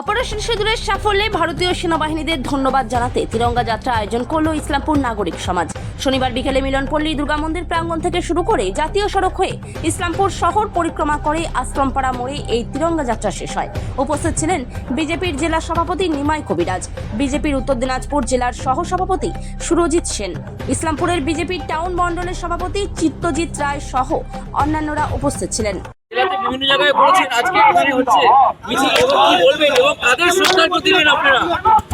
Operation সিঁদুরের সাফল্যে ভারতীয় সেনাবাহিনীদের ধন্যবাদ জানাতে তিরঙ্গা যাত্রা আয়োজন করল ইসলামপুর নাগরিক সমাজ। শনিবার বিকেলে মিলনপল্লী দুর্গা মন্দির প্রাঙ্গণ থেকে শুরু করে জাতীয় সড়ক হয়ে ইসলামপুর শহর পরিক্রমা করে আশ্রমপাড়া মোড়ে এই তিরঙ্গা যাত্রা শেষ হয়। উপস্থিত ছিলেন বিজেপির জেলা সভাপতি নিমাই কবিরাজ, বিজেপির উত্তর দিনাজপুর জেলার সহ সভাপতি সুরজিৎ সেন, ইসলামপুরের বিজেপির টাউন মণ্ডলের সভাপতি চিত্তজিৎ রায় সহ অন্যান্যরা উপস্থিত ছিলেন। বিভিন্ন জায়গায় বলেছেন আজকে এখানে হচ্ছে মিছিল, এবং কি বলবেন এবং কাদের শ্রদ্ধার্ঘ দিলেন আপনারা?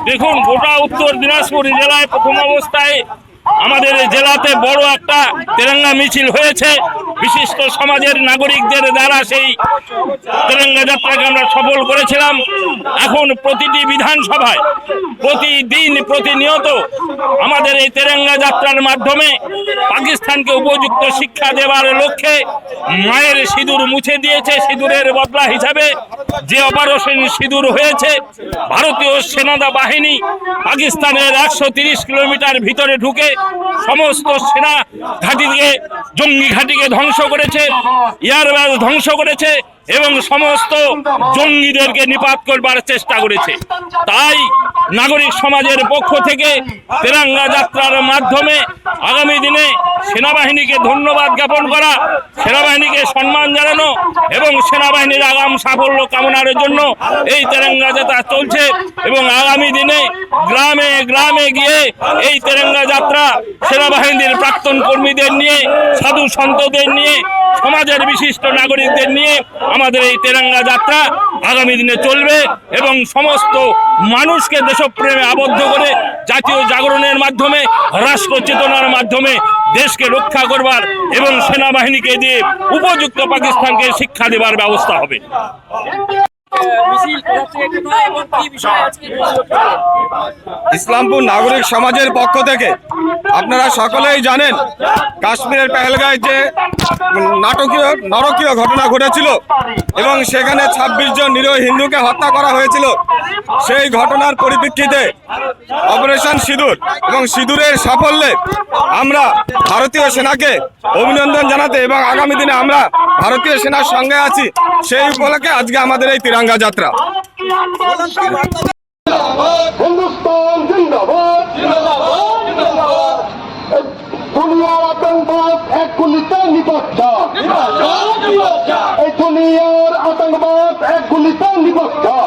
দেখুন, গোটা উত্তর দিনাজপুর জেলায় প্রথম অবস্থায় আমাদের জেলাতে বড় একটা তেরঙ্গা মিছিল হয়েছে। বিশিষ্ট সমাজের নাগরিকদের দ্বারা সেই তেরঙ্গা যাত্রাকে আমরা সফল করেছিলাম। এখন প্রতিটি বিধানসভায় প্রতিদিন প্রতিনিয়ত আমাদের এই তেরঙ্গা যাত্রার মাধ্যমে পাকিস্তানকে উপযুক্ত শিক্ষা দেওয়ার লক্ষ্যে মায়ের সিঁদুর মুছে দিয়েছে। সিঁদুরের বদলা হিসাবে যে অপারেশন সিঁদুর হয়েছে, ভারতীয় সেনা বাহিনী পাকিস্তানের 130 কিলোমিটার ভিতরে ঢুকে সমস্ত সেনা ঘাঁটিকে, জঙ্গি ঘাঁটিকে ধ্বংস করেছে, এয়ারবেস ধ্বংস করেছে এবং সমস্ত জঙ্গিদেরকে নিপাত করবার চেষ্টা করেছে। তাই নাগরিক সমাজের পক্ষ থেকে তেরঙ্গা যাত্রার মাধ্যমে আগামী দিনে সেনাবাহিনীকে ধন্যবাদ জ্ঞাপন করা, সেনাবাহিনীকে সম্মান জানানো এবং সেনাবাহিনীর আগাম সাফল্য কামনার জন্য এই তেরঙ্গা যাত্রা চলছে। এবং আগামী দিনে গ্রামে গ্রামে গিয়ে এই তেরঙ্গা যাত্রা সেনাবাহিনীর প্রাক্তন কর্মীদের নিয়ে, সাধু সন্তদের নিয়ে, সমাজের বিশিষ্ট নাগরিকদের নিয়ে আমাদের এই তেরঙ্গা যাত্রা আগামী দিনে চলবে এবং সমস্ত মানুষকে দেশপ্রেমে আবদ্ধ করে জাতীয় জাগরণের মাধ্যমে, রাষ্ট্র চেতনার মাধ্যমে দেশকে রক্ষা করবার এবং সেনাবাহিনীকে দিয়ে উপযুক্ত পাকিস্তানকে শিক্ষা দেবার ব্যবস্থা হবে। ইসলামপুর নাগরিক সমাজের পক্ষ থেকে আপনারা সকলেই জানেন, কাশ্মীরের পেহেলগাঁয়ে যে নরকীয় ঘটনা ঘটেছিল এবং সেখানে 26 জন নিরীহ হিন্দুকে হত্যা করা হয়েছিল। সেই ঘটনার পরিপ্রেক্ষিতে অপারেশন সিঁদুর এবং সিঁদুরের সাফল্যে আমরা ভারতীয় সেনাকে অভিনন্দন জানাতে এবং আগামী দিনে আমরা ভারতীয় সেনার সঙ্গে আছি, সেই উপলক্ষে আজকে আমাদের এই তিরঙ্গা যাত্রা। হিন্দুস্তান জিন্দাবাদ, দুনিয়ার আতঙ্কবাদ এক গুলিতে নিপজ্জা, এই দুনিয়ার আতঙ্কবাদ এক গুলিতে নিপজ্জা,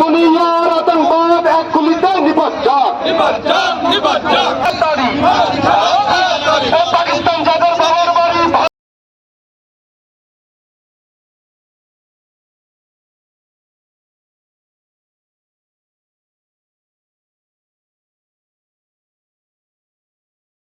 দুনিয়ার আতঙ্কবাদ এক গুলিতে নিপজ্জা।